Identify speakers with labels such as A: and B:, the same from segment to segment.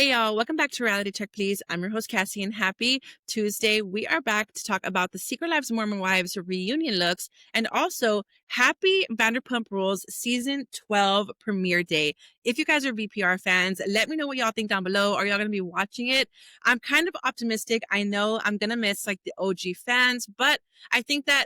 A: Hey y'all, welcome back to Reality Check Please. I'm your host Cassie and happy Tuesday. We are back to talk about the Secret Lives of Mormon Wives reunion looks and also happy Vanderpump Rules season 12 premiere day. If you guys are VPR fans, let me know what y'all think down below. Are y'all going to be watching it? I'm kind of optimistic. I know I'm going to miss like the OG fans, but I think that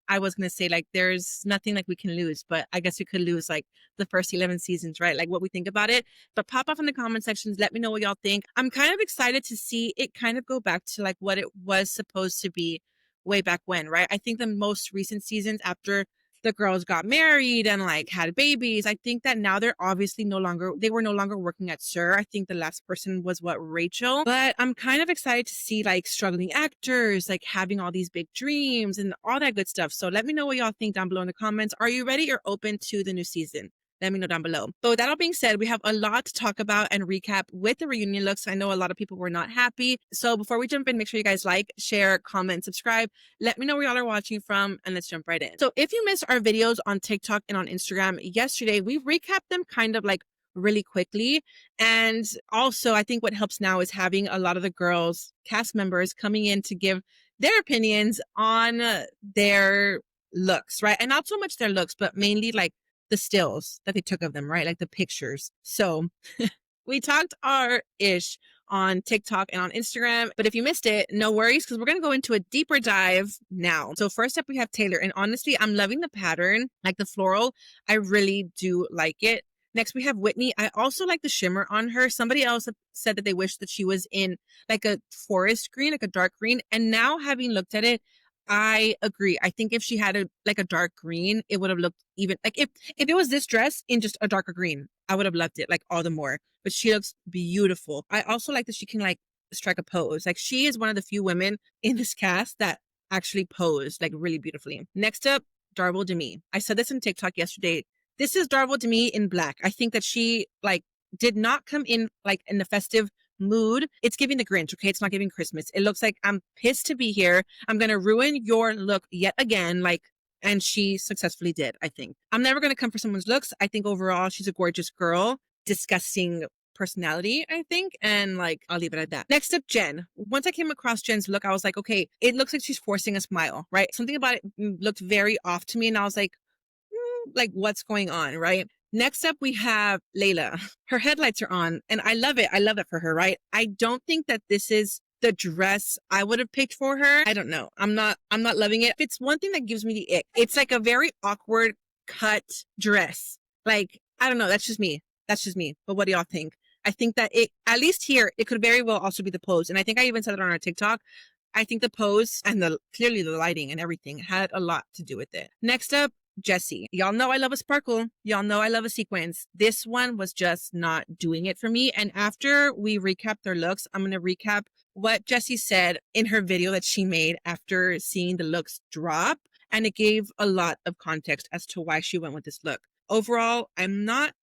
A: I was going to say like there's nothing like we can lose, but I guess we could lose like the first 11 seasons, right? Like what we think about it. But pop off in the comment sections. Let me know what y'all think. I'm kind of excited to see it kind of go back to like what it was supposed to be way back when, right? I think the most recent seasons after the girls got married and like had babies, I think that now they're obviously they were no longer working at SUR. I think the last person was Rachel, but I'm kind of excited to see like struggling actors, like having all these big dreams and all that good stuff. So let me know what y'all think down below in the comments. Are you ready or open to the new season? Let me know down below. So with that all being said, we have a lot to talk about and recap with the reunion looks. I know a lot of people were not happy. So before we jump in, make sure you guys like, share, comment, subscribe. Let me know where y'all are watching from and let's jump right in. So if you missed our videos on TikTok and on Instagram yesterday, we recapped them kind of like really quickly. And also I think what helps now is having a lot of the girls, cast members coming in to give their opinions on their looks, right? And not so much their looks, but mainly like the stills that they took of them, right? Like the pictures. So we talked our ish on TikTok and on Instagram, but if you missed it, no worries, because we're going to go into a deeper dive now. So first up, we have Taylor. And honestly, I'm loving the pattern, like the floral. I really do like it. Next, we have Whitney. I also like the shimmer on her. Somebody else said that they wish that she was in like a forest green, like a dark green. And now having looked at it, I agree. I think if she had a dark green, it would have looked even like if it was this dress in just a darker green, I would have loved it like all the more. But she looks beautiful. I also like that she can like strike a pose. Like she is one of the few women in this cast that actually pose like really beautifully. Next up, Darvel Demi. I said this on TikTok yesterday. This is Darvel Demi in black. I think that she like did not come in like in the festive mood. It's giving the Grinch, okay? It's not giving Christmas. It looks like I'm pissed to be here. I'm gonna ruin your look yet again. Like, and she successfully did, I think. I'm never gonna come for someone's looks. I think overall she's a gorgeous girl. Disgusting personality, I think. And like, I'll leave it at that. Next up, Jen. Once I came across Jen's look, I was like, okay, it looks like she's forcing a smile, right? Something about it looked very off to me. And I was like what's going on, right? Next up, we have Layla. Her headlights are on and I love it. I love it for her, right? I don't think that this is the dress I would have picked for her. I don't know. I'm not loving it. It's one thing that gives me the ick. It's like a very awkward cut dress. Like, I don't know. That's just me. But what do y'all think? I think that at least here, it could very well also be the pose. And I think I even said it on our TikTok. I think the pose and clearly the lighting and everything had a lot to do with it. Next up, Jessi. Y'all know I love a sparkle. Y'all know I love a sequence. This one was just not doing it for me. And after we recap their looks, I'm going to recap what Jessi said in her video that she made after seeing the looks drop. And it gave a lot of context as to why she went with this look. Overall, I'm not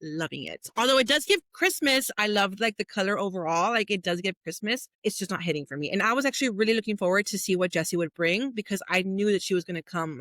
A: loving it. Although it does give Christmas. I love like the color overall. Like it does give Christmas. It's just not hitting for me. And I was actually really looking forward to see what Jessi would bring because I knew that she was going to come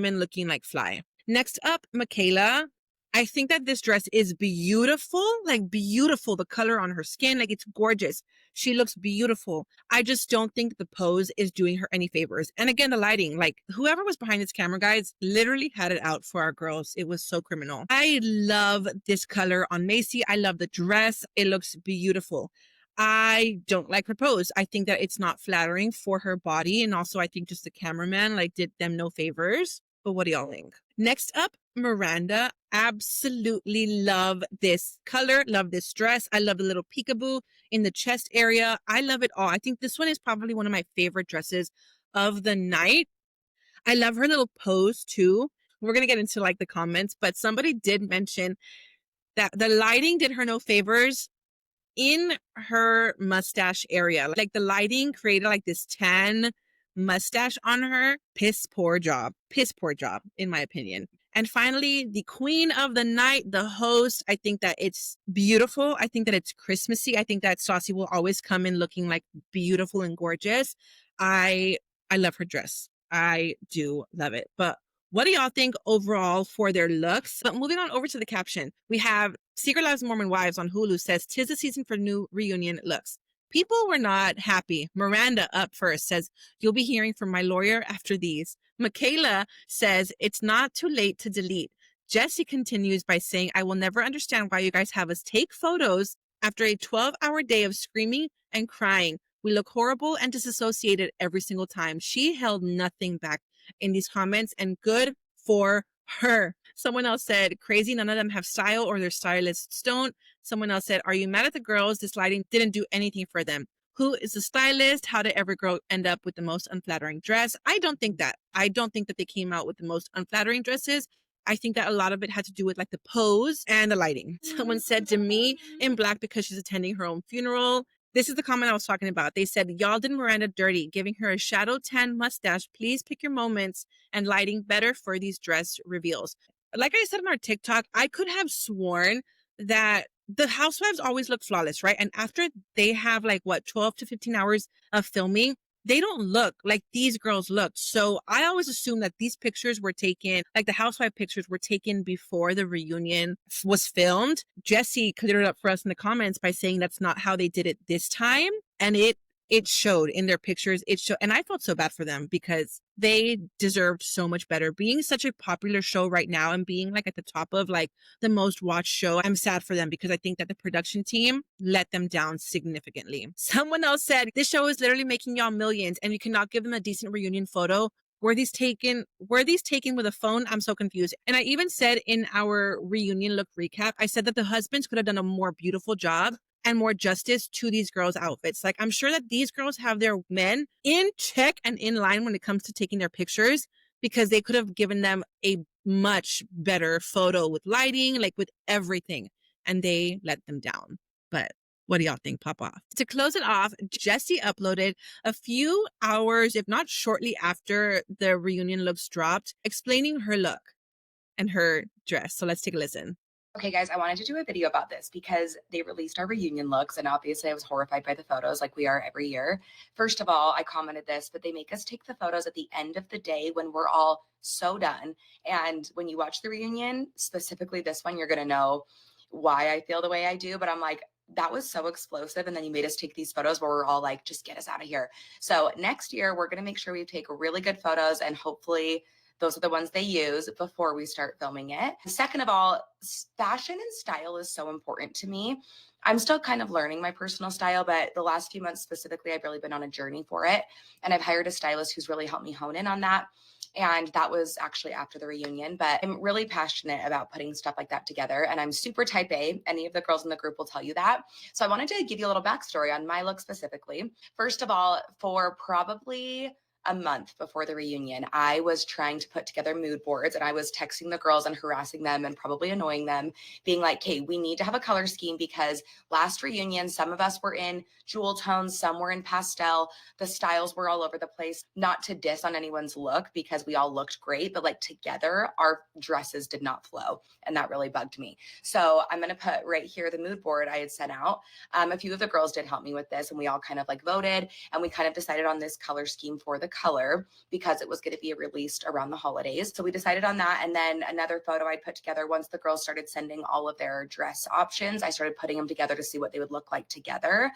A: in looking like fly. Next up, Michaela. I think that this dress is beautiful, like beautiful. The color on her skin, like it's gorgeous. She looks beautiful. I just don't think the pose is doing her any favors. And again, the lighting, like whoever was behind this camera, guys, literally had it out for our girls. It was so criminal. I love this color on Macy. I love the dress. It looks beautiful. I don't like her pose. I think that it's not flattering for her body. And also I think just the cameraman like did them no favors. But what do y'all think? Next up, Miranda. Absolutely love this color. Love this dress. I love the little peekaboo in the chest area. I love it all. I think this one is probably one of my favorite dresses of the night. I love her little pose too. We're going to get into like the comments, but somebody did mention that the lighting did her no favors in her mustache area. Like the lighting created like this tan mustache on her. Piss poor job in my opinion. And finally, the queen of the night, the host. I think that it's beautiful. I think that it's Christmassy. I think that Stassi will always come in looking like beautiful and gorgeous. I love her dress. I do love it. But What do y'all think overall for their looks? But moving on over to the caption, we have Secret Lives of Mormon Wives on Hulu says, "'Tis the season for new reunion looks." People were not happy. Miranda up first says, "You'll be hearing from my lawyer after these." Michaela says, "It's not too late to delete." Jessi continues by saying, "I will never understand why you guys have us take photos after a 12-hour day of screaming and crying. We look horrible and disassociated every single time." She held nothing back in these comments, and good for her. Someone else said, "Crazy, none of them have style or their stylists don't." Someone else said, "Are you mad at the girls? This lighting didn't do anything for them. Who is the stylist? How did every girl end up with the most unflattering dress?" I don't think that. I don't think that they came out with the most unflattering dresses. I think that a lot of it had to do with like the pose and the lighting. Someone said, "Demi in black because she's attending her own funeral." This is the comment I was talking about. They said, "Y'all did Miranda dirty, giving her a shadow tan mustache. Please pick your moments and lighting better for these dress reveals." Like I said on our TikTok, I could have sworn that the housewives always look flawless, right? And after they have like what, 12 to 15 hours of filming, they don't look like these girls looked. So I always assumed that these pictures were taken, like the housewife pictures were taken before the reunion was filmed. Jessi cleared it up for us in the comments by saying that's not how they did it this time. And it showed in their pictures. It showed, and I felt so bad for them because they deserved so much better. Being such a popular show right now and being like at the top of like the most watched show, I'm sad for them because I think that the production team let them down significantly. Someone else said, "This show is literally making y'all millions and you cannot give them a decent reunion photo. Were these taken with a phone? I'm so confused." And I even said in our reunion look recap, I said that the husbands could have done a more beautiful job and more justice to these girls' outfits. Like, I'm sure that these girls have their men in check and in line when it comes to taking their pictures, because they could have given them a much better photo with lighting, like with everything. And they let them down. But what do y'all think? Pop off. To close it off, Jessi uploaded a few hours, if not shortly after the reunion looks dropped, explaining her look and her dress. So let's take a listen.
B: Okay, guys, I wanted to do a video about this because they released our reunion looks, and obviously I was horrified by the photos like we are every year. First of all, I commented this, but they make us take the photos at the end of the day when we're all so done. And when you watch the reunion, specifically this one, you're going to know why I feel the way I do. But I'm like, that was so explosive. And then you made us take these photos where we're all like, just get us out of here. So next year, we're going to make sure we take really good photos, and hopefully those are the ones they use before we start filming it. Second of all, fashion and style is so important to me. I'm still kind of learning my personal style, but the last few months specifically, I've really been on a journey for it. And I've hired a stylist who's really helped me hone in on that. And that was actually after the reunion, but I'm really passionate about putting stuff like that together. And I'm super type A. Any of the girls in the group will tell you that. So I wanted to give you a little backstory on my look specifically. First of all, for probably a month before the reunion, I was trying to put together mood boards, and I was texting the girls and harassing them and probably annoying them, being like, "Hey, we need to have a color scheme because last reunion, some of us were in jewel tones, some were in pastel. The styles were all over the place." Not to diss on anyone's look because we all looked great, but like together, our dresses did not flow. And that really bugged me. So I'm going to put right here the mood board I had sent out. A few of the girls did help me with this, and we all kind of like voted, and we kind of decided on this color scheme for the color because it was going to be released around the holidays. So we decided on that. And then another photo I put together, once the girls started sending all of their dress options, I started putting them together to see what they would look like together.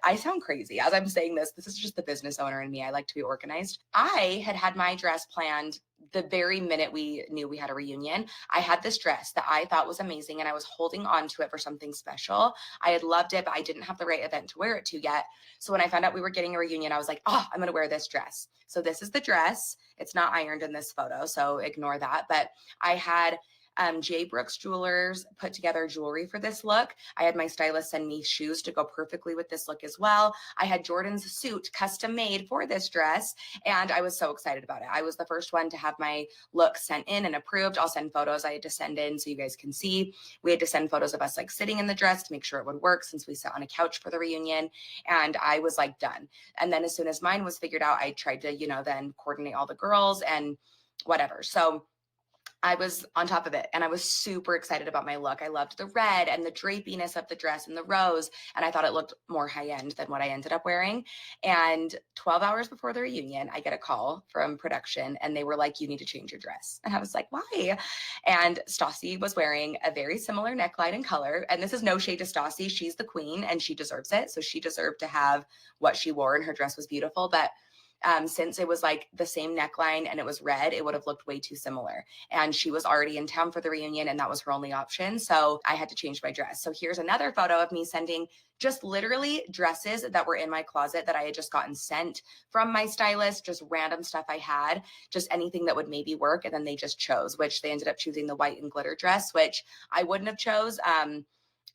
B: I sound crazy as I'm saying this. This is just the business owner in me. I like to be organized. I had my dress planned the very minute we knew we had a reunion. I had this dress that I thought was amazing, and I was holding on to it for something special. I had loved it, but I didn't have the right event to wear it to yet. So when I found out we were getting a reunion, I was like, oh, I'm going to wear this dress. So this is the dress. It's not ironed in this photo, so ignore that. But I had J. Brooks Jewelers put together jewelry for this look. I had my stylist send me shoes to go perfectly with this look as well. I had Jordan's suit custom made for this dress, and I was so excited about it. I was the first one to have my look sent in and approved. I'll send photos I had to send in so you guys can see. We had to send photos of us like sitting in the dress to make sure it would work since we sat on a couch for the reunion, and I was like done. And then as soon as mine was figured out, I tried to, then coordinate all the girls and whatever. So I was on top of it and I was super excited about my look. I loved the red and the drapiness of the dress and the rose. And I thought it looked more high end than what I ended up wearing. And 12 hours before the reunion, I get a call from production and they were like, "You need to change your dress." And I was like, "Why?" And Stassi was wearing a very similar neckline and color. And this is no shade to Stassi. She's the queen and she deserves it. So she deserved to have what she wore and her dress was beautiful. But since it was like the same neckline and it was red, it would have looked way too similar. And she was already in town for the reunion, and that was her only option. So I had to change my dress. So here's another photo of me sending just literally dresses that were in my closet that I had just gotten sent from my stylist, just random stuff I had, just anything that would maybe work. And then they just chose, which they ended up choosing the white and glitter dress, which I wouldn't have chose.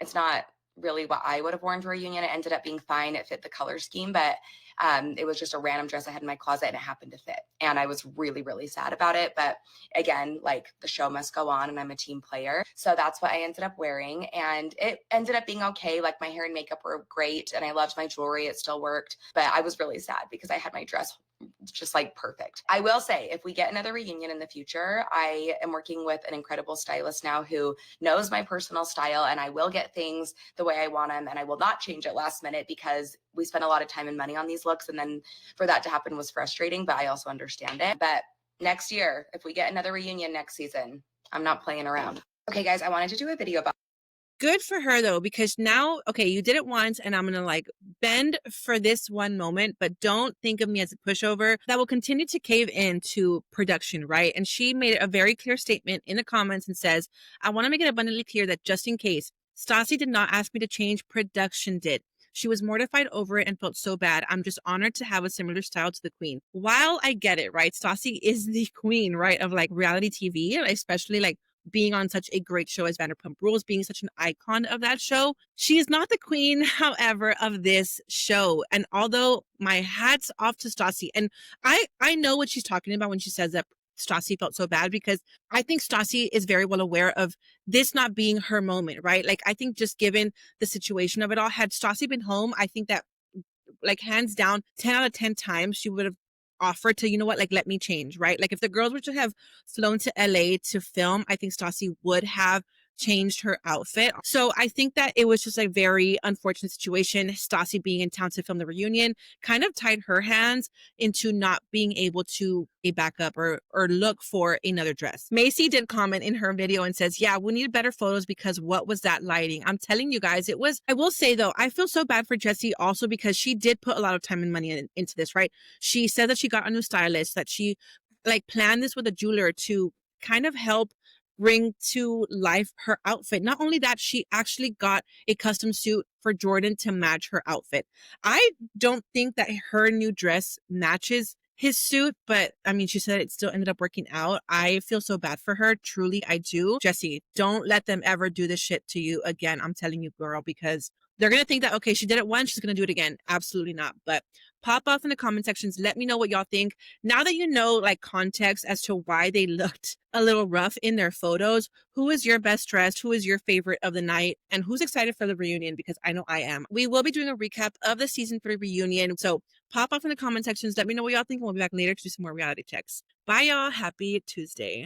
B: It's not really what I would have worn for a reunion. It ended up being fine. It fit the color scheme, but it was just a random dress I had in my closet and it happened to fit. And I was really, really sad about it. But again, like the show must go on and I'm a team player. So that's what I ended up wearing. And it ended up being okay. Like my hair and makeup were great and I loved my jewelry. It still worked. But I was really sad because I had my dress just like perfect. I will say, if we get another reunion in the future, I am working with an incredible stylist now who knows my personal style and I will get things the way I want them and I will not change it last minute because we spent a lot of time and money on these looks. And then for that to happen was frustrating, but I also understand it. But next year, if we get another reunion next season, I'm not playing around. Okay, guys, I wanted to do a video about
A: Good for her though, because now, okay, you did it once and I'm going to like bend for this one moment, but don't think of me as a pushover that will continue to cave into production, right? And she made a very clear statement in the comments and says, "I want to make it abundantly clear that just in case, Stassi did not ask me to change, production did. She was mortified over it and felt so bad. I'm just honored to have a similar style to the queen." While I get it, right? Stassi is the queen, right? Of like reality TV, especially like being on such a great show as Vanderpump Rules, being such an icon of that show. She is not the queen, however, of this show. And although my hat's off to Stassi, and I know what she's talking about when she says that Stassi felt so bad, because I think Stassi is very well aware of this not being her moment, right? Like, I think just given the situation of it all, had Stassi been home, I think that like hands down 10 out of 10 times she would have offered to, you know what, like let me change, right? Like if the girls were to have flown to LA to film, I think Stassi would have changed her outfit. So I think that it was just a very unfortunate situation. Stassi being in town to film the reunion kind of tied her hands into not being able to a backup or look for another dress. Macy did comment in her video and says, "Yeah, we needed better photos because what was that lighting?" I'm telling you guys, it was, I will say though, I feel so bad for Jessi also because she did put a lot of time and money into this, right? She said that she got a new stylist, that she like planned this with a jeweler to kind of help bring to life her outfit. Not only that, she actually got a custom suit for Jordan to match her outfit. I don't think that her new dress matches his suit, but I mean, she said it still ended up working out. I feel so bad for her. Truly, I do. Jessi, don't let them ever do this shit to you again. I'm telling you, girl, because they're going to think that, okay, she did it once, she's going to do it again. Absolutely not. But pop off in the comment sections. Let me know what y'all think. Now that you know like context as to why they looked a little rough in their photos, who is your best dressed? Who is your favorite of the night? And who's excited for the reunion? Because I know I am. We will be doing a recap of the season 3 reunion. So pop off in the comment sections. Let me know what y'all think. And we'll be back later to do some more reality checks. Bye, y'all. Happy Tuesday.